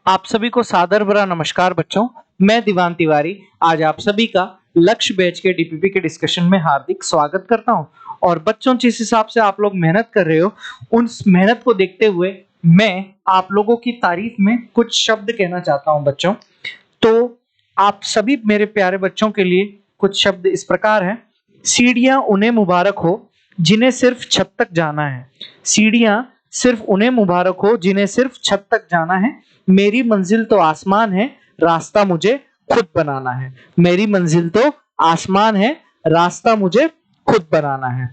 आप सभी को सादर भरा नमस्कार बच्चों। मैं दीवान तिवारी आज आप सभी का लक्ष्य बैच के डीपीपी के डिस्कशन में हार्दिक स्वागत करता हूं। और बच्चों जिस हिसाब से आप लोग मेहनत कर रहे हो उस मेहनत को देखते हुए मैं आप लोगों की तारीफ में कुछ शब्द कहना चाहता हूं बच्चों। तो आप सभी मेरे प्यारे बच्चों के लिए कुछ शब्द इस प्रकार हैं। सीढ़ियां उन्हें मुबारक हो जिन्हें सिर्फ छत तक जाना है। सीढ़ियां सिर्फ उन्हें मुबारक हो जिन्हें सिर्फ छत तक जाना है। मेरी मंजिल तो आसमान है, रास्ता मुझे खुद बनाना है। मेरी मंजिल तो आसमान है, रास्ता मुझे खुद बनाना है।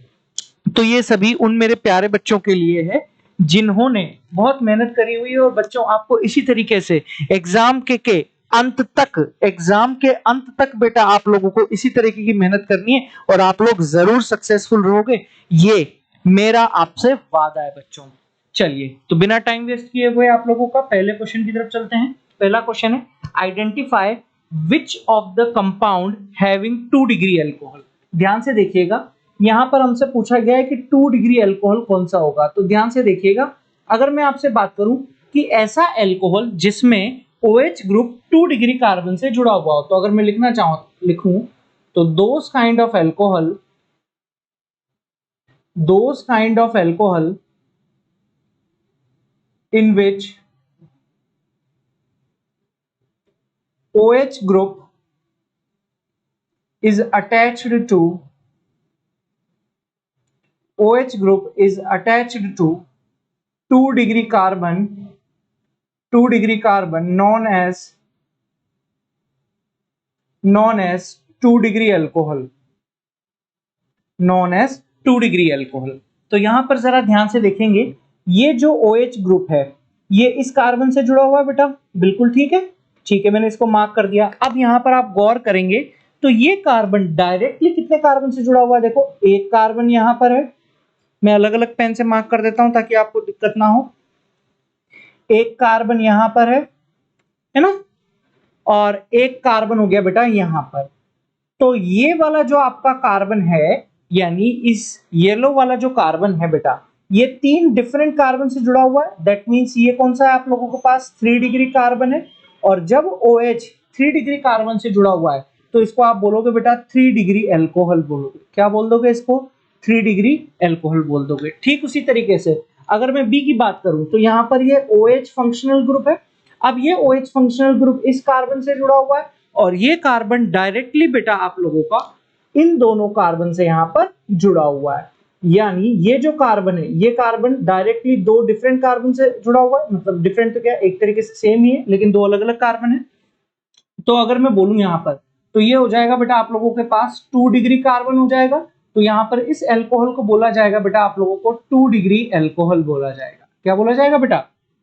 तो ये सभी उन मेरे प्यारे बच्चों के लिए है जिन्होंने बहुत मेहनत करी हुई है। और बच्चों आपको इसी तरीके से एग्जाम के एग्जाम के अंत तक बेटा आप लोगों को इसी तरीके की मेहनत करनी है और आप लोग जरूर सक्सेसफुल रहोगे, ये मेरा आपसे वादा है बच्चों। चलिए तो बिना टाइम वेस्ट किए हुए आप लोगों का पहले क्वेश्चन की तरफ चलते हैं। पहला क्वेश्चन है identify which of the compound having 2 degree alcohol. ध्यान से देखिएगा, यहां पर हमसे पूछा गया है कि 2 डिग्री अल्कोहल कौन सा होगा। तो ध्यान से देखिएगा, अगर मैं आपसे बात करूं कि ऐसा अल्कोहल जिसमें OH ग्रुप 2 डिग्री कार्बन से जुड़ा हुआ हो, तो अगर मैं लिखना चाहूं लिखूं तो those kind of alcohol in which OH group is attached to 2 degree carbon known as 2 degree alcohol, तो यहां पर जरा ध्यान से देखेंगे, ये जो OH ग्रुप है ये इस कार्बन से जुड़ा हुआ है बेटा, बिल्कुल ठीक है, मैंने इसको मार्क कर दिया। अब यहां पर आप गौर करेंगे तो ये कार्बन डायरेक्टली कितने कार्बन से जुड़ा हुआ है। देखो एक कार्बन यहां पर है, मैं अलग अलग पेन से मार्क कर देता हूं ताकि आपको दिक्कत ना हो। एक कार्बन यहां पर है ना, और एक कार्बन हो गया बेटा यहां पर। तो ये वाला जो आपका कार्बन है, यानी इस येलो वाला जो कार्बन है बेटा, ये 3 डिफरेंट कार्बन से जुड़ा हुआ है। दैट मींस ये कौन सा है आप लोगों के पास 3 डिग्री कार्बन है। और जब OH 3 डिग्री कार्बन से जुड़ा हुआ है तो इसको आप बोलोगे बेटा 3 डिग्री अल्कोहल बोलोगे। क्या बोल दोगे इसको? 3 डिग्री अल्कोहल बोल दोगे। ठीक उसी तरीके से अगर मैं बी की बात करूं तो यहां पर ये OH फंक्शनल ग्रुप है। अब ये OH फंक्शनल ग्रुप इस कार्बन से जुड़ा हुआ है और ये कार्बन डायरेक्टली बेटा आप लोगों का इन दोनों कार्बन से यहां पर जुड़ा हुआ है। यानी ये जो कार्बन है ये कार्बन डायरेक्टली 2 डिफरेंट कार्बन से जुड़ा हुआ है। मतलब डिफरेंट तो क्या, एक तरीके से सेम ही है लेकिन 2 अलग अलग कार्बन है। तो अगर मैं बोलूं यहां पर तो ये हो जाएगा बेटा आप लोगों के पास 2 डिग्री कार्बन हो जाएगा। तो यहां पर इस अल्कोहल को बोला जाएगा बेटा आप लोगों को 2 डिग्री अल्कोहल बोला जाएगा। क्या बोला जाएगा बेटा?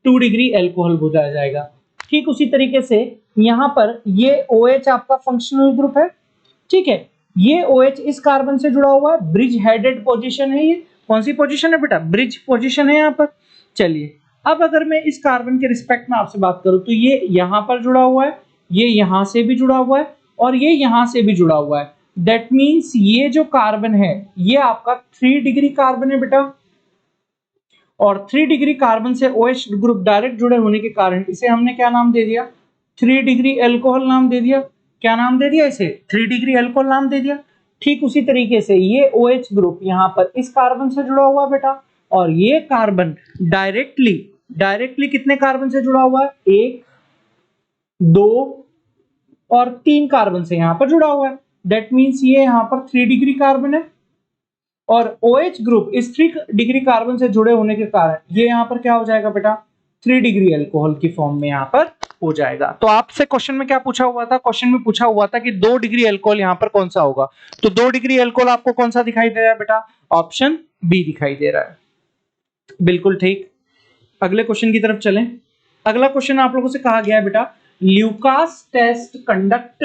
2 डिग्री अल्कोहल बोला जाएगा। ठीक उसी तरीके से यहां पर ये OH आपका फंक्शनल ग्रुप है, ठीक है। ये OH इस कार्बन से जुड़ा हुआ है, ब्रिज हेडेड पोजीशन है। ये कौन सी पोजीशन है बेटा? ब्रिज पोजीशन है यहां पर। चलिए अब अगर मैं इस कार्बन के रिस्पेक्ट में आपसे बात करूं तो ये यहां पर जुड़ा हुआ है, ये यहां से भी जुड़ा हुआ है और ये यहां से भी जुड़ा हुआ है। दैट मींस ये जो कार्बन है ये आपका 3 डिग्री कार्बन है बेटा। और 3 डिग्री कार्बन से OH ग्रुप डायरेक्ट जुड़े होने के कारण इसे हमने क्या नाम दे दिया? 3 डिग्री अल्कोहल नाम दे दिया। क्या नाम दे दिया इसे? 3 डिग्री अल्कोहल नाम दे दिया। ठीक उसी तरीके से ये OH ग्रुप यहां पर इस कार्बन से जुड़ा हुआ है बेटा, और ये कार्बन डायरेक्टली कितने कार्बन से जुड़ा हुआ है? 1, 2 और 3 कार्बन से यहां पर जुड़ा हुआ है। दैट मींस ये यहां पर 3 डिग्री कार्बन है और OH ग्रुप इस 3 डिग्री कार्बन से जुड़े होने के कारण ये यहां पर क्या हो जाएगा बेटा? 3 डिग्री अल्कोहल की फॉर्म में यहां पर हो जाएगा। तो आपसे क्वेश्चन में क्या पूछा हुआ था? क्वेश्चन में पूछा हुआ था कि 2 डिग्री अल्कोहल यहां पर कौन सा होगा। तो 2 डिग्री अल्कोहल आपको कौन सा दिखाई दे रहा है बेटा? ऑप्शन बी दिखाई दे रहा है। बिल्कुल ठीक। अगले क्वेश्चन की तरफ चलें। अगला क्वेश्चन आप लोगों से कहा गया है बेटा Lucas test conduct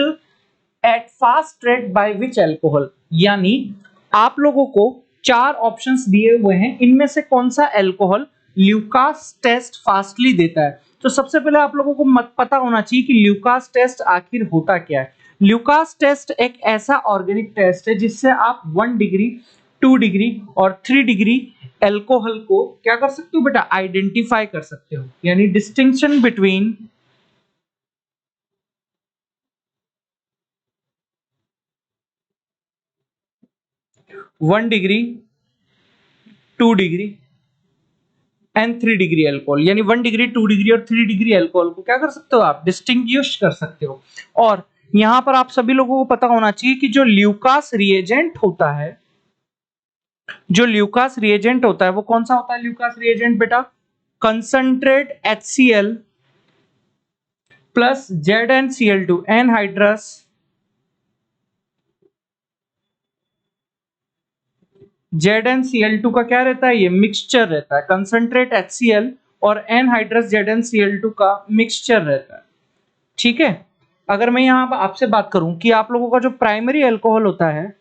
at fast rate by which alcohol. यानी आप लोगों को 4 ऑप्शंस दिए हुए हैं, इनमें से कौन सा अल्कोहल ल्यूकास टेस्ट फास्टली देता है। तो सबसे पहले आप लोगों को पता होना चाहिए कि ल्यूकास टेस्ट आखिर होता क्या है। ल्यूकास टेस्ट एक ऐसा ऑर्गेनिक टेस्ट है जिससे आप 1 डिग्री, 2 डिग्री और 3 डिग्री अल्कोहल को क्या कर सकते हो बेटा? आइडेंटिफाई कर सकते हो। यानी distinction between 1 degree, 2 degree and 3 degree alcohol, यानी 1 डिग्री, 2 डिग्री और 3 डिग्री अल्कोहल को क्या कर सकते हो आप, डिस्टिंग्विश कर सकते हो। और यहां पर आप सभी लोगों को पता होना चाहिए कि जो ल्यूकास रिएजेंट होता है, जो ल्यूकास रिएजेंट होता है वो कौन सा होता है ल्यूकास रिएजेंट बेटा, concentrate HCl plus ZnCl2 anhydrous ZnCl2 का क्या रहता है, ये मिक्सचर रहता है। कंसंट्रेट HCl और एनहाइड्रस ZnCl2 का मिक्सचर रहता है। ठीक है, अगर मैं यहां पर आपसे बात करूं कि आप लोगों का जो प्राइमरी अल्कोहल होता है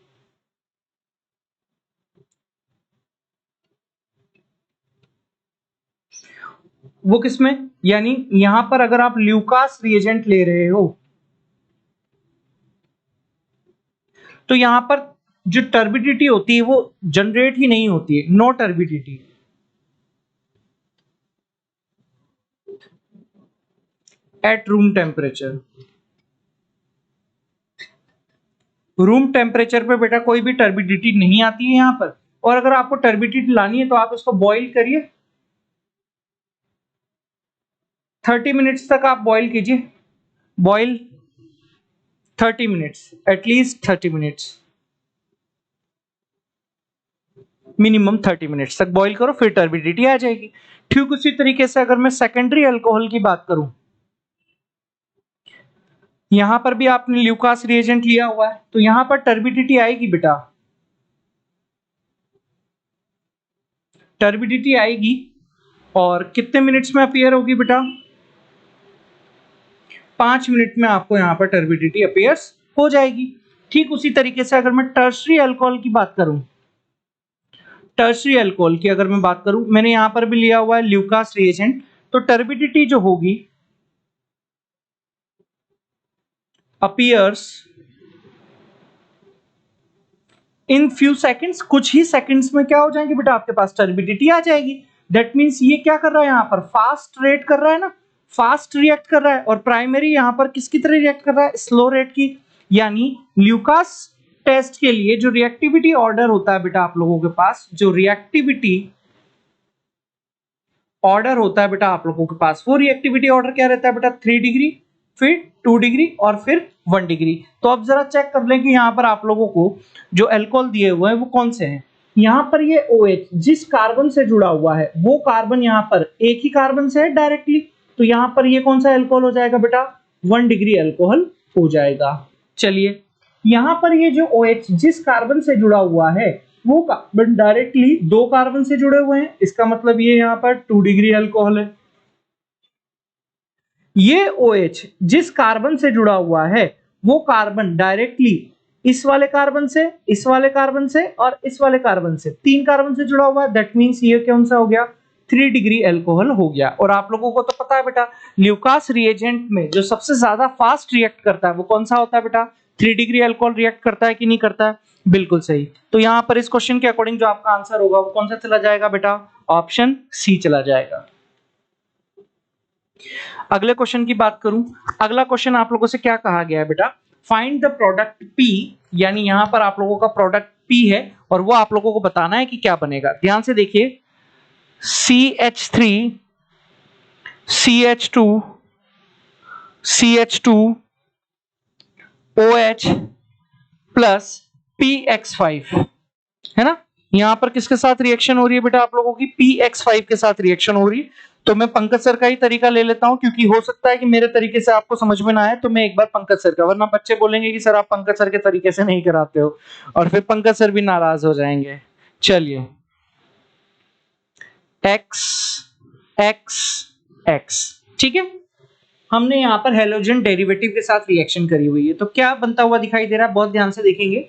वो किसमें, यानी यहां पर अगर आप ल्यूकास रिएजेंट ले रहे हो तो यहां पर जो टर्बिडिटी होती है वो जनरेट ही नहीं होती है, no turbidity at room temperature. Room temperature पे बेटा कोई भी टर्बिडिटी नहीं आती है यहां पर। और अगर आपको टर्बिडिटी लानी है तो आप इसको बॉईल करिए, 30 मिनट्स तक आप बॉईल कीजिए, boil 30 minutes, at least 30 minutes, minimum 30 minutes तक बॉईल करो, फिर टर्बिडिटी आ जाएगी। ठीक उसी तरीके से अगर मैं सेकेंडरी अल्कोहल की बात करूं, यहां पर भी आपने ल्यूकास रिएजेंट लिया हुआ है तो यहां पर टर्बिडिटी आएगी बेटा, टर्बिडिटी आएगी और कितने मिनट्स में अपीयर होगी बेटा, 5 मिनट में आपको यहां पर टर्बिडिटी अपीयर्स हो जाएगी। ठीक उसी तरीके से अगर मैं टर्शरी अल्कोहल की बात करूं, टर्शरी अल्कोहल की अगर मैं बात करूं, मैंने यहां पर भी लिया हुआ है ल्यूकास रिएजेंट, तो टर्बिडिटी जो होगी अपीयर्स इन फ्यू सेकंड्स, कुछ ही सेकंड्स में क्या हो जाएंगे बेटा, आपके पास टर्बिडिटी आ जाएगी। दैट मींस ये क्या कर रहा है यहां पर, फास्ट रेट कर रहा है ना, फास्ट रिएक्ट कर रहा है। और प्राइमरी यहां पर किसकी तरह रिएक्ट कर रहा है, स्लो रेट की। यानी ल्यूकास टेस्ट के लिए जो रिएक्टिविटी ऑर्डर होता है बेटा आप लोगों के पास, जो रिएक्टिविटी ऑर्डर होता है बेटा आप लोगों के पास, वो रिएक्टिविटी ऑर्डर क्या रहता है बेटा, 3 डिग्री, फिर 2 डिग्री और फिर 1 डिग्री। तो अब जरा चेक कर लें कि यहां पर आप लोगों को जो अल्कोहल दिए हुए हैं वो कौन से हैं। यहां पर ये OH जिस कार्बन से जुड़ा हुआ है वो कार्बन यहां पर एक ही कार्बन से है डायरेक्टली, तो यहां पर ये कौन सा अल्कोहल हो जाएगा बेटा, 1 डिग्री अल्कोहल हो जाएगा। चलिए, यहां पर ये जो OH जिस कार्बन से जुड़ा हुआ है वो कार्बन डायरेक्टली 2 कार्बन से जुड़े हुए हैं, इसका मतलब ये यहां पर 2 डिग्री अल्कोहल है। ये OH जिस कार्बन से जुड़ा हुआ है वो कार्बन डायरेक्टली इस वाले कार्बन से, इस वाले कार्बन से और इस वाले कार्बन से, 3 कार्बन से जुड़ा हुआ है। दैट मींस ये कौन सा हो गया, 3 डिग्री अल्कोहल हो गया। और आप लोगों को तो पता है बेटा, ल्यूकास रिएजेंट में जो सबसे ज्यादा फास्ट रिएक्ट करता है वो कौन सा होता है बेटा, 3 डिग्री अल्कोहल रिएक्ट करता है कि नहीं करता है, बिल्कुल सही। तो यहां पर इस क्वेश्चन के अकॉर्डिंग जो आपका आंसर होगा वो कौन सा चला जाएगा बेटा, ऑप्शन सी चला जाएगा। अगले क्वेश्चन की बात करूं, अगला क्वेश्चन आप लोगों से क्या कहा गया है बेटा, फाइंड द प्रोडक्ट P, यानी यहां पर आप लोगों का प्रोडक्ट P है और वो आप लोगों को बताना है कि क्या बनेगा। ध्यान से देखिए, CH3 CH2 CH2 OH plus PX5 है ना। यहां पर किसके साथ रिएक्शन हो रही है बेटा आप लोगों की, PX5 के साथ रिएक्शन हो रही है। तो मैं पंकज सर का ही तरीका ले लेता हूं, क्योंकि हो सकता है कि मेरे तरीके से आपको समझ में ना आए, तो मैं एक बार पंकज सर का, वरना बच्चे बोलेंगे कि सर आप पंकज सर के तरीके से नहीं कराते हो और फिर पंकज सर भी नाराज हो जाएंगे। चलिए, X X X, ठीक है, हमने यहां पर हेलोजन डेरिवेटिव के साथ रिएक्शन करी हुई है। तो क्या बनता हुआ दिखाई दे रहा है, बहुत ध्यान से देखेंगे।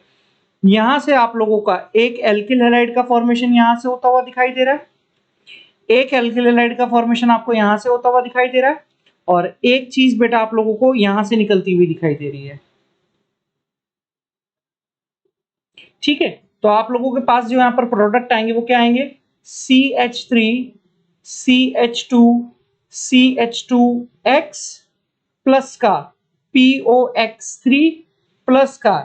यहां से आप लोगों का एक एल्किल हैलाइड का फॉर्मेशन यहां से होता हुआ दिखाई दे रहा है, एक एल्किल हैलाइड का फॉर्मेशन आपको यहां से होता हुआ दिखाई दे रहा है, और एक चीज बेटा आप लोगों को यहां से निकलती हुई दिखाई दे रही है। ठीक है, तो आप लोगों के पास जो यहां पर प्रोडक्ट आएंगे वो क्या आएंगे, CH3 CH2 CH2X प्लस का POX3 प्लस का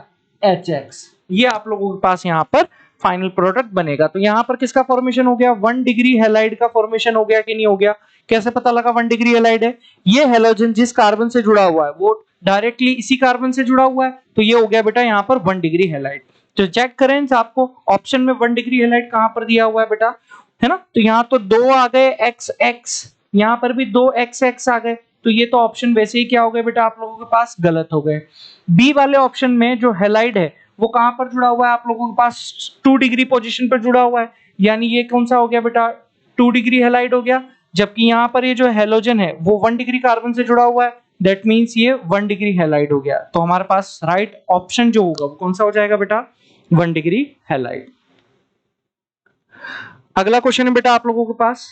HX, ये आप लोगों के पास यहां पर फाइनल प्रोडक्ट बनेगा। तो यहां पर किसका फॉर्मेशन हो गया, 1 डिग्री हैलाइड का फॉर्मेशन हो गया कि नहीं हो गया। कैसे पता लगा 1 डिग्री हैलाइड है, ये हैलोजन जिस कार्बन से जुड़ा हुआ है वो डायरेक्टली इसी कार्बन से जुड़ा हुआ है, तो ये हो गया बेटा यहां पर 1 डिग्री हैलाइड। तो चेक करें आपको ऑप्शन में 1 डिग्री हैलाइड कहां पर दिया हुआ है बेटा, है ना। तो यहां तो 2 आ गए XX, यहां पर भी 2 XX आ गए, तो ये तो ऑप्शन वैसे ही क्या हो गए बेटा आप लोगों के पास गलत हो गए। बी वाले ऑप्शन में जो हैलाइड है वो कहां पर जुड़ा हुआ है आप लोगों के पास 2 डिग्री पोजीशन पर जुड़ा हुआ है, यानी ये कौन सा हो गया बेटा 2 डिग्री हैलाइड हो गया। जबकि यहां पर ये जो हैलोजन है वो 1 डिग्री कार्बन से जुड़ा हुआ है, दैट मींस ये 1 डिग्री हैलाइड हो गया। तो हमारे पास राइट ऑप्शन जो होगा वो कौन सा हो जाएगा बेटा 1 डिग्री हैलाइड। अगला क्वेश्चन है बेटा आप लोगों के पास,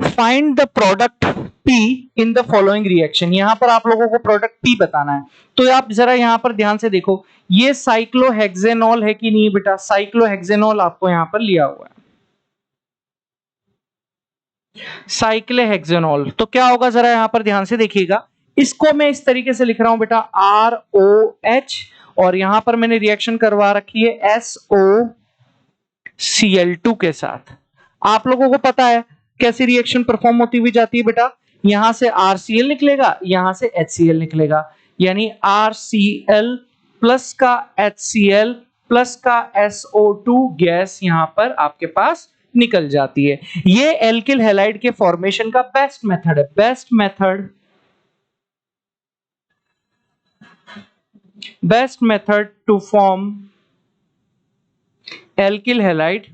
find the product P in the following reaction. यहां पर आप लोगों को प्रोडक्ट P बताना है। तो आप जरा यहां पर ध्यान से देखो, ये साइक्लोहेक्सेनॉल है कि नहीं बेटा, साइक्लोहेक्सेनॉल आपको यहां पर लिया हुआ है, साइक्लोहेक्सेनॉल। तो क्या होगा जरा यहां पर ध्यान से देखिएगा, इसको मैं इस तरीके से लिख रहा हूं बेटा ROH, और यहां पर मैंने रिएक्शन करवा रखी है SOCl2 के साथ। आप लोगों को पता है कैसी रिएक्शन परफॉर्म होती हुई जाती है बेटा, यहां से RCl निकलेगा, यहां से HCl निकलेगा, यानी RCl प्लस का HCl प्लस का SO2 गैस यहां पर आपके पास निकल जाती है। ये एल्किल हैलाइड के फॉर्मेशन का बेस्ट मेथड है, best method to form alkyl halide.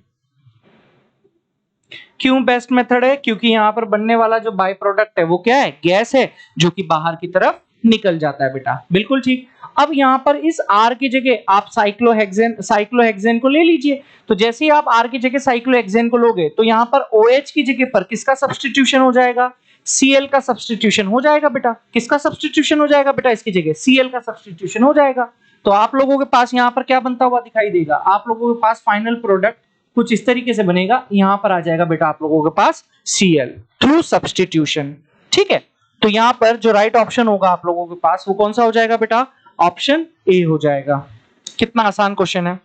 क्यों बेस्ट मेथड है, क्योंकि यहां पर बनने वाला जो बाय प्रोडक्ट है वो क्या है, गैस है जो कि बाहर की तरफ निकल जाता है बेटा, बिल्कुल ठीक। अब यहां पर इस R की जगह आप साइक्लोहेक्सेन को ले लीजिए। तो जैसे ही आप R की जगह साइक्लोहेक्सेन को लोगे तो यहां पर OH की जगह पर किसका सब्स्टिट्यूशन हो जाएगा, Cl का सब्स्टिट्यूशन हो जाएगा बेटा। किसका सब्स्टिट्यूशन हो जाएगा बेटा, इसकी जगह Cl का सब्स्टिट्यूशन हो जाएगा। तो आप लोगों के पास यहां पर क्या बनता हुआ दिखाई देगा, आप लोगों के पास फाइनल प्रोडक्ट कुछ इस तरीके से बनेगा, यहां पर आ जाएगा बेटा आप लोगों के पास Cl थ्रू सब्स्टिट्यूशन, ठीक है। तो यहां पर जो राइट ऑप्शन होगा आप लोगों के पास वो कौन सा हो जाएगा बेटा, ऑप्शन ए हो जाएगा। कितना आसान क्वेश्चन है।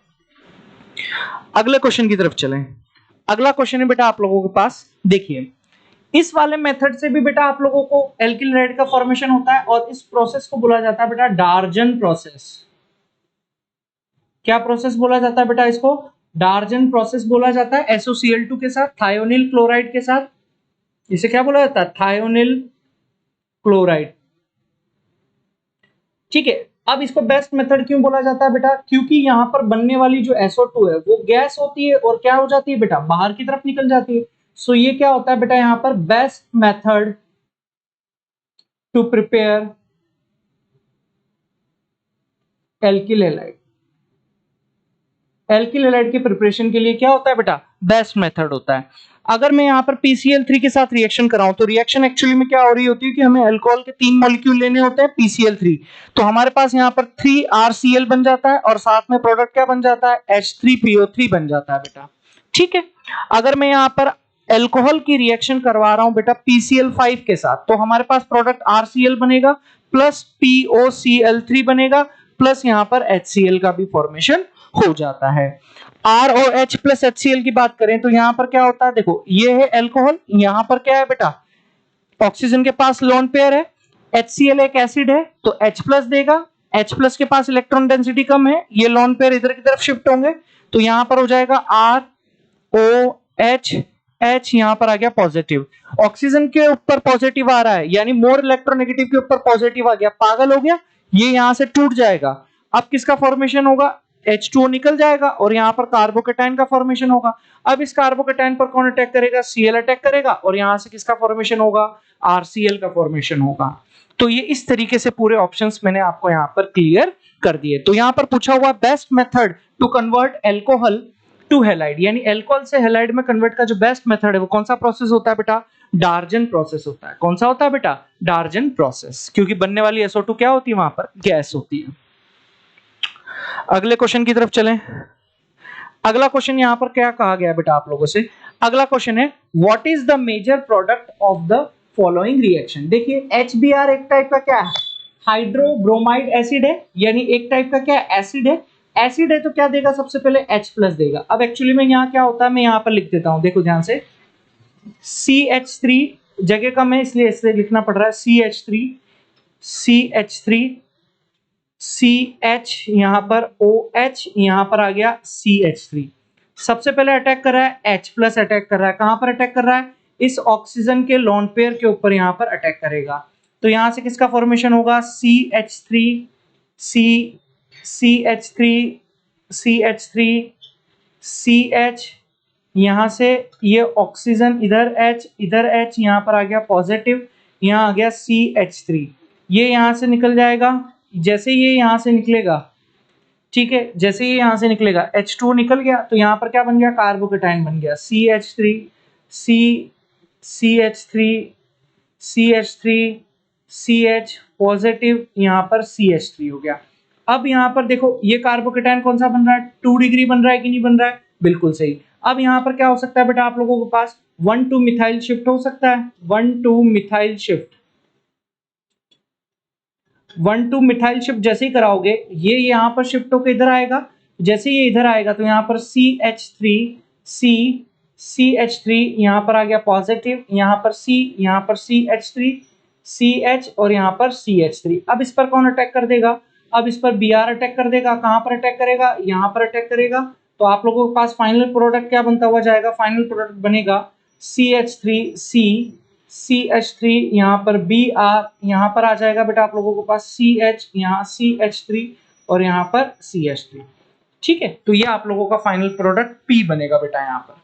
अगले क्वेश्चन की तरफ चलें। अगला क्वेश्चन है बेटा आप लोगों के पास, देखिए इस वाले मेथड से भी बेटा आप लोगों को एल्किल हैलाइड का फॉर्मेशन होता है, और इस प्रोसेस को बोला जाता है बेटा डार्जन प्रोसेस। क्या प्रोसेस बोला जाता है बेटा, इसको डार्जन प्रोसेस बोला जाता है। SOCl2 के साथ थायोनिल क्लोराइड के साथ, इसे क्या बोला जाता है, थायोनिल क्लोराइड, ठीक है। अब इसको बेस्ट मेथड क्यों बोला जाता है बेटा, क्योंकि यहां पर बनने वाली जो SO2 है वो गैस होती है और क्या हो जाती है बेटा, बाहर की तरफ निकल जाती है। सो ये क्या होता है बेटा यहां पर best method to prepare alkyl halide. Alkyl halide के प्रिपरेशन के लिए क्या होता है बेटा, बेस्ट मेथड होता है। अगर मैं यहां पर PCl3 के साथ रिएक्शन कराऊं तो रिएक्शन एक्चुअली में क्या हो रही होती है कि हमें अल्कोहल के 3 मॉलिक्यूल लेने होते हैं PCl3, तो हमारे पास यहां पर 3RCl बन जाता है और साथ में प्रोडक्ट क्या बन जाता है, H3PO3 बन जाता है बेटा, ठीक है। अगर मैं यहां पर अल्कोहल की रिएक्शन करवा रहा हूं बेटा PCl5 के साथ, तो हमारे पास प्रोडक्ट RCl बनेगा प्लस POCl3 बनेगा प्लस यहां पर HCl का भी फॉर्मेशन हो जाता है। ROH प्लस HCl की बात करें तो यहां पर क्या होता है, देखो ये है अल्कोहल, यहां पर क्या है बेटा ऑक्सीजन के पास लोन पेयर है, HCl एक एसिड है तो H प्लस देगा, H प्लस के पास इलेक्ट्रॉन डेंसिटी कम है, ये लोन पेयर इधर की तरफ शिफ्ट होंगे, तो यहां पर हो जाएगा ROH, H यहां पर आ गया पॉजिटिव, ऑक्सीजन के ऊपर पॉजिटिव आ रहा है यानी मोर इलेक्ट्रोनेगेटिव के ऊपर पॉजिटिव आ गया, पागल हो गया, ये यहां से टूट जाएगा। अब किसका फॉर्मेशन होगा, H2O निकल जाएगा और यहां पर कार्बोकेटाइन का फॉर्मेशन होगा। अब इस कार्बोकेटाइन पर कौन अटैक करेगा, Cl अटैक करेगा और यहां से किसका फॉर्मेशन होगा, RCl का फॉर्मेशन होगा। तो ये इस तरीके से पूरे ऑप्शंस मैंने आपको यहां पर क्लियर कर दिए। तो यहां पर पूछा हुआ best method to convert alcohol to halide, यानी अल्कोहल से हैलाइड में कन्वर्ट का जो बेस्ट मेथड है वो कौन सा प्रोसेस होता है बेटा, डार्जन प्रोसेस होता है। कौन सा होता है बेटा, डार्जन प्रोसेस, क्योंकि बनने वाली SO2 क्या होती है, वहां पर गैस होती है। अगले क्वेश्चन की तरफ चलें। अगला क्वेश्चन यहां पर क्या कहा गया बेटा आप लोगों से, अगला क्वेश्चन है what is the major product of the following reaction. देखिए HBr एक टाइप का क्या है, हाइड्रोब्रोमाइड एसिड है, यानी एक टाइप का क्या एसिड है एसिड है तो क्या देगा, सबसे पहले H प्लस देगा। अब एक्चुअली में यहाँ क्या होता है, मैं यहाँ पर लिख देता हूँ, देखो ध्यान से, CH3 जगह कम है इसलिए इससे लिखना पड़ रहा है, CH3 CH, यहां पर OH, यहां पर आ गया CH3। सबसे पहले अटैक कर रहा है H प्लस, अटैक कर रहा है, कहां पर अटैक कर रहा है, इस ऑक्सीजन के लोन पेयर के ऊपर यहां पर अटैक करेगा। तो यहां से किसका फॉर्मेशन होगा, CH3 CH3 CH, यहां से ये ऑक्सीजन इधर H, इधर H, यहां पर आ गया पॉजिटिव, यहां आ गया CH3, ये यहां से निकल जाएगा। जैसे ये यहां से निकलेगा, ठीक है, जैसे ये यहां से निकलेगा H2 निकल गया, तो यहां पर क्या बन गया, कार्बोकेटाइन बन गया, CH3 CH3 CH पॉजिटिव, यहां पर CH3 हो गया। अब यहां पर देखो ये कार्बोकेटाइन कौन सा बन रहा है, 2 डिग्री बन रहा है कि नहीं बन रहा है, बिल्कुल सही। अब यहां पर क्या हो सकता है बेटा, आप लोगों के पास 1,2 मिथाइल शिफ्ट हो सकता है, 1,2 मिथाइल शिफ्ट, 1,2 मिथाइल शिफ्ट जैसे ही कराओगे, ये यहाँ पर शिफ्ट होकर इधर आएगा, जैसे ये इधर आएगा तो यहाँ पर CH3 यहाँ पर आ गया पॉजिटिव, यहाँ पर CH3 CH और यहाँ पर CH3। अब इस पर कौन अटैक कर देगा, अब इस पर Br अटैक कर देगा, कहां पर अटैक करेगा, यहाँ पर अटैक करेगा। तो आप लोगों के पास फाइनल प्रोडक्ट क्या बनता हुआ जाएगा, फाइनल प्रोडक्ट बनेगा CH3 यहाँ पर Br, यहाँ पर आ जाएगा बेटा आप लोगों के पास CH, यहाँ CH3 और यहाँ पर CH3, ठीक है। तो ये आप लोगों का फाइनल प्रोडक्ट P बनेगा बेटा यहाँ पर,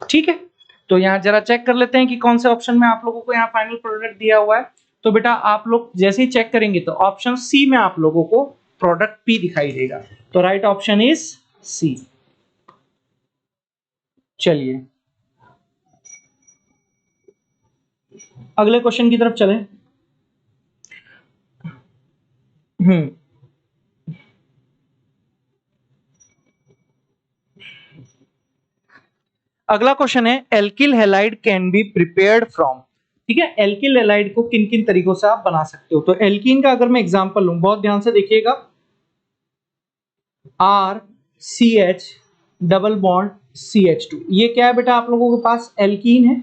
ठीक है। तो यहाँ जरा चेक कर लेते हैं कि कौन से ऑप्शन में आप लोगों को यहाँ फाइनल प्रोडक्ट दिया हुआ है। तो बेटा आप लोग जैसे ही चेक करेंगे तो ऑप्शन सी में आप लोगों को प्रोडक्ट P दिखाई देगा। तो राइट ऑप्शन इज सी। चलिए अगले क्वेश्चन की तरफ चलें। अगला क्वेश्चन है alkyl halide can be prepared from, ठीक है। एल्किल हैलाइड को किन किन तरीकों से आप बना सकते हो। तो एल्कीन का अगर मैं एग्जांपल लूं, बहुत ध्यान से देखिएगा, RCH डबल बॉन्ड CH2, ये क्या है बेटा आप लोगों के पास एल्कीन है।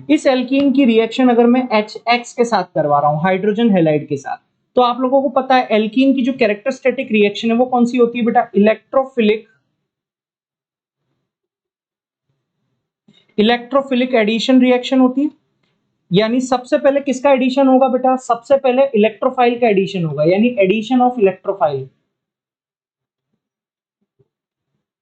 इस एल्कीन की रिएक्शन अगर मैं HX के साथ करवा रहा हूं, हाइड्रोजन हैलाइड के साथ, तो आप लोगों को पता है एल्कीन की जो कैरेक्टरिस्टिक रिएक्शन है वो कौन सी होती है बेटा, इलेक्ट्रोफिलिक एडिशन रिएक्शन होती है। यानी सबसे पहले किसका एडिशन होगा बेटा, सबसे पहले इलेक्ट्रोफाइल का एडिशन होगा, यानी addition of electrophile,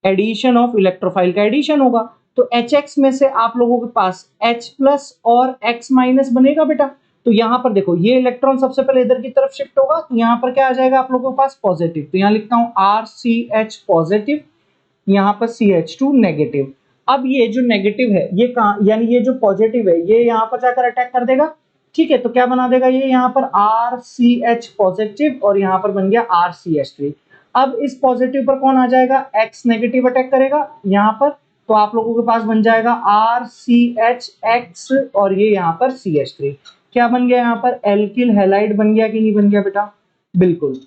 addition of electrophile का एडिशन होगा। तो HX में से आप लोगों के पास H प्लस और X माइनस बनेगा बेटा। तो यहां पर देखो ये इलेक्ट्रॉन सबसे पहले इधर की तरफ शिफ्ट होगा, तो यहां पर क्या आ जाएगा आप लोगों के पास पॉजिटिव। तो यहां लिखता हूं RCH पॉजिटिव, यहां पर CH2 नेगेटिव। अब ये जो नेगेटिव है ये कहां, यानी ये जो पॉजिटिव है ये यहां पर जाकर अटैक कर देगा, ठीक है। तो क्या बना देगा ये यहां पर RCH पॉजिटिव और यहां पर बन गया RCH3। अब इस पॉजिटिव पर कौन आ जाएगा, X नेगेटिव अटैक करेगा यहां पर, तो आप लोगों के पास बन जाएगा RCHX और ये यहां पर CH3। क्या बन गया यहां पर, एल्किल हैलाइड बन गया कि नहीं बन गया बेटा, बिल्कुल,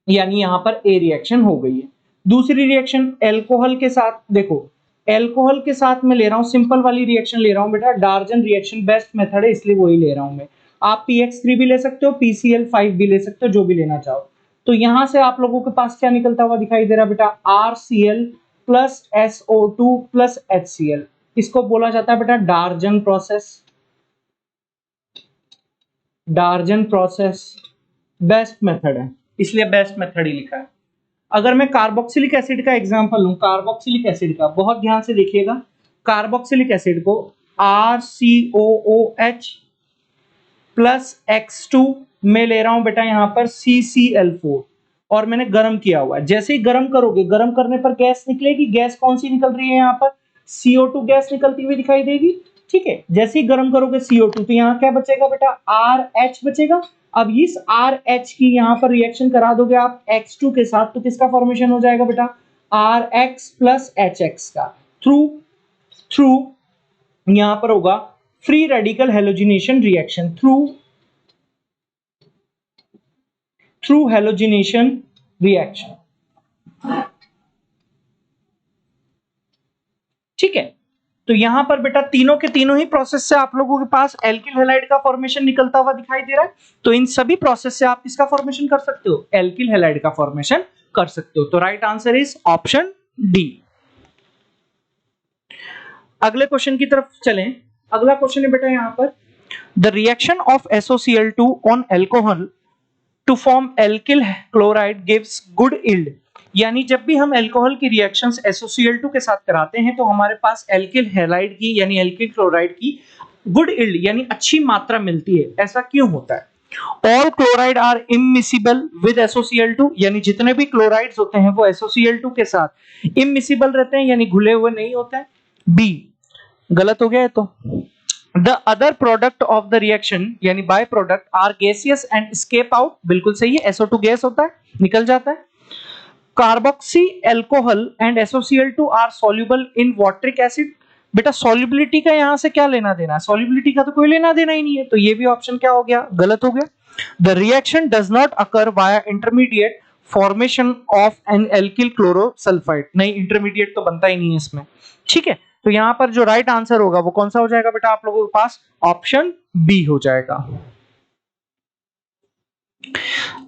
यानी यहां पर ए रिएक्शन हो गई है। दूसरी रिएक्शन एल्कोहल के साथ, देखो एल्कोहल के साथ मैं ले रहा हूं सिंपल वाली रिएक्शन ले रहा हूं बेटा, डार्जन रिएक्शन बेस्ट मेथड है इसलिए वही ले रहा हूं मैं। आप PX3 भी ले सकते हो, PCl5 भी ले सकते हो, जो भी लेना चाहो। तो यहां से आप लोगों के पास क्या निकलता हुआ दिखाई दे रहा है बेटा, RCl plus SO2 plus HCl, इसको बोला जाता है बेटा डार्जन प्रोसेस। डार्जन प्रोसेस बेस्ट मेथड है इसलिए बेस्ट मेथड ही लिखा है। अगर मैं कार्बोक्सिलिक एसिड का एग्जांपल लूं, कार्बोक्सिलिक एसिड का बहुत ध्यान से देखिएगा, कार्बोक्सिलिक एसिड को RCOOH प्लस X2 में ले रहा हूं बेटा यहां पर CCl4 और मैंने गर्म किया हुआ है। जैसे ही गर्म करोगे, गर्म करने पर गैस निकलेगी, गैस कौन सी निकल रही है यहां पर, CO2 गैस निकलती हुई दिखाई देगी, ठीक है। जैसे ही गर्म करोगे CO2 तो यहां क्या बचेगा बेटा, RH बचेगा। अब इस RH की यहां पर रिएक्शन करा दोगे आप X2 के साथ, तो किसका फॉर्मेशन हो जाएगा बेटा, RX प्लस HX का, थ्रू यहां पर होगा free radical halogenation reaction, through halogenation reaction. ठीक है, तो यहां पर बेटा तीनों के तीनों ही प्रोसेस से आप लोगों के पास एल्किल हैलाइड का फॉर्मेशन निकलता हुआ दिखाई दे रहा है। तो इन सभी प्रोसेस से आप किसका फॉर्मेशन कर सकते हो, एल्किल हैलाइड का फॉर्मेशन कर सकते हो। तो right answer is option D. अगले क्वेश्चन की तरफ चलें। अगला क्वेश्चन है बेटा यहां पर, the reaction of SOCl2 on alcohol to form alkyl chloride gives good yield. यानी जब भी हम अल्कोहल की रिएक्शंस SOCl2 के साथ कराते हैं तो हमारे पास एल्किल हैलाइड की यानी एल्किल क्लोराइड की गुड यील्ड यानी अच्छी मात्रा मिलती है। ऐसा क्यों होता है? All chloride are immiscible with SOCl2, यानी जितने भी क्लोराइड्स होते हैं वो SOCl2 के साथ इमिसिबल रहते हैं यानी घुले हुए नहीं होते हैं। बी गलत हो गया है। तो the other product of the reaction यानी by product are gaseous and escape out, बिल्कुल सही है, SO2 गैस होता है निकल जाता है। Carboxy alcohol and SOCl2 are soluble in वाटरिक एसिड। बेटा सॉल्युबिलिटी का यहां से क्या लेना देना है, सॉल्युबिलिटी का तो कोई लेना देना ही नहीं है, तो ये भी ऑप्शन क्या हो गया, गलत हो गया। The reaction does not occur via intermediate formation of an alkyl chlorosulphide, नहीं इंटरमीडिएट तो बनता ही नहीं है इसमें। ठीक है, तो यहां पर जो राइट आंसर होगा वो कौन सा हो जाएगा बेटा आप लोगों के पास, ऑप्शन बी हो जाएगा।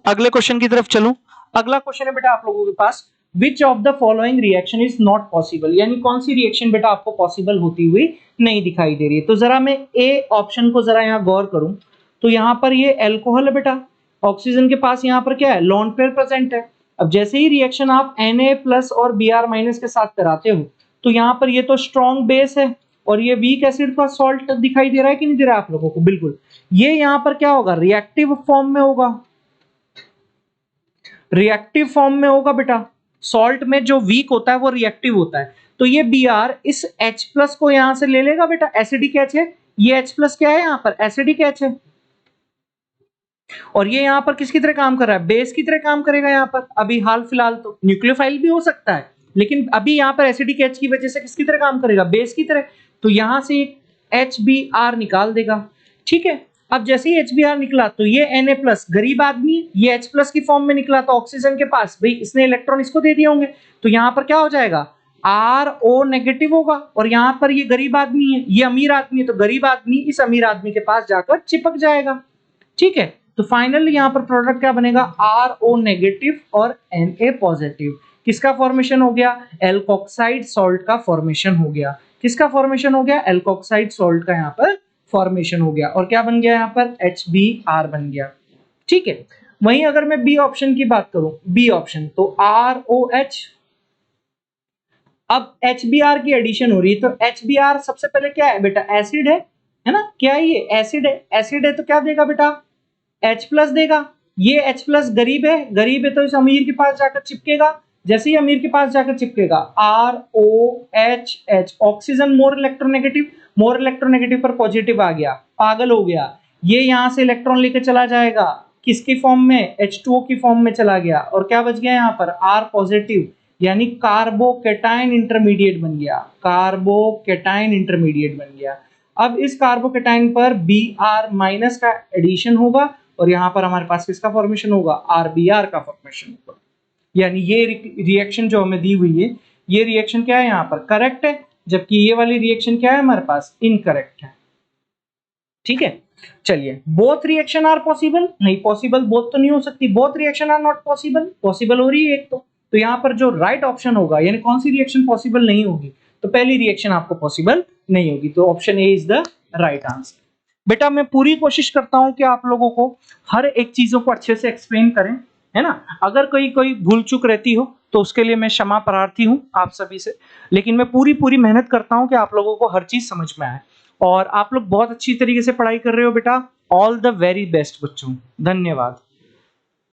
अगले क्वेश्चन की तरफ चलूं। अगला क्वेश्चन है बेटा आप लोगों के पास, which of the following reaction is not possible, यानी कौन सी रिएक्शन बेटा आपको पॉसिबल होती हुई नहीं दिखाई दे रही है। तो जरा मैं ए ऑप्शन को जरा यहां गौर करूं तो यहां पर ये एल्कोहल है बेटा, ऑक्सीजन के पास यहां पर क्या है, लोन पेयर प्रेजेंट है। अब जैसे ही रिएक्शन आप Na+ और Br- के साथ कराते हो तो यहां पर ये तो स्ट्रॉन्ग बेस है और ये वीक एसिड का सॉल्ट दिखाई दे रहा है कि नहीं दे रहा है आप लोगों को, बिल्कुल। ये यहां पर क्या होगा, रिएक्टिव फॉर्म में होगा, रिएक्टिव फॉर्म में होगा बेटा। सॉल्ट में जो वीक होता है वो रिएक्टिव होता है। तो ये Br इस H+ को यहां से ले लेगा बेटा, एसिडिक H है, ये H+ क्या है यहां पर, एसिडिक H है, और ये यहां पर किसकी तरह काम कर रहा है, बेस की तरह काम करेगा यहां पर। अभी हाल फिलहाल तो न्यूक्लियोफाइल भी हो सकता है, लेकिन अभी यहां पर एसिडिक H की वजह से किसकी तरह काम करेगा, बेस की तरह। तो यहां से HBr निकाल देगा। ठीक है, अब जैसे ही HBr निकला तो ये Na+, गरीब आदमी, ये H+ की फॉर्म में निकला तो ऑक्सीजन के पास, भाई इसने इलेक्ट्रॉन इसको दे दिए होंगे, तो यहां पर क्या हो जाएगा, RO- होगा। और यहां पर ये गरीब आदमी है, ये अमीर आदमी है, तो गरीब आदमी इस अमीर आदमी के पास जाकर चिपक जाएगा। ठीक है, तो फाइनली यहां पर प्रोडक्ट क्या बनेगा, RO- और Na+। किसका फॉर्मेशन हो गया, एल्कोक्साइड सॉल्ट का फॉर्मेशन हो गया। किसका फॉर्मेशन हो गया, एल्कोक्साइड सॉल्ट का यहां पर फॉर्मेशन हो गया। और क्या बन गया यहां पर, HBr बन गया। ठीक है, वहीं अगर मैं बी ऑप्शन की बात करूं, बी ऑप्शन तो ROH, अब HBr की एडिशन हो रही है, तो HBr सबसे पहले क्या है बेटा, एसिड है ना, क्या है ये, एसिड है, एसिड है तो क्या देगा बेटा, H+ देगा। ये H+ गरीब है तो इस अमीर के पास जाकर चिपकेगा। जैसे ही अमीर के पास जाकर चिपकेगा, ROHH, ऑक्सीजन मोर इलेक्ट्रोनेगेटिव पर पॉजिटिव आ गया, पागल हो गया, ये यहां से इलेक्ट्रॉन लेकर चला जाएगा, किसकी फॉर्म में, H2O की फॉर्म में चला गया, और क्या बच गया यहां पर, R+, यानी कार्बोकेटाइन इंटरमीडिएट बन गया, कार्बोकेटाइन इंटरमीडिएट बन गया। अब इस कार्बोकेटाइन पर Br- का एडिशन होगा और यहां पर हमारे पास किसका फॉर्मेशन होगा, RBr का फॉर्मेशन होगा। यानी ये रिएक्शन जो हमें दी हुई है, ये रिएक्शन क्या है यहां पर, करेक्ट है, जबकि ये वाली रिएक्शन क्या है हमारे पास, इनकरेक्ट है। ठीक है, चलिए, बोथ रिएक्शन आर पॉसिबल, नहीं पॉसिबल बोथ तो नहीं हो सकती, both reaction are not possible, possible हो रही है एक तो यहां पर जो राइट ऑप्शन होगा, यानी कौन सी रिएक्शन पॉसिबल नहीं होगी, तो पहली रिएक्शन आपको पॉसिबल नहीं होगी, तो option A is the right answer. बेटा मैं पूरी कोशिश करता हूं कि आप लोगों को हर एक चीजों को अच्छे से एक्सप्लेन करें, है ना। अगर कोई भूल चूक रहती हो तो उसके लिए मैं क्षमा प्रार्थी हूं आप सभी से, लेकिन मैं पूरी मेहनत करता हूं कि आप लोगों को हर चीज समझ में आए। और आप लोग बहुत अच्छी तरीके से पढ़ाई कर रहे हो बेटा, ऑल द वेरी बेस्ट बच्चों, धन्यवाद।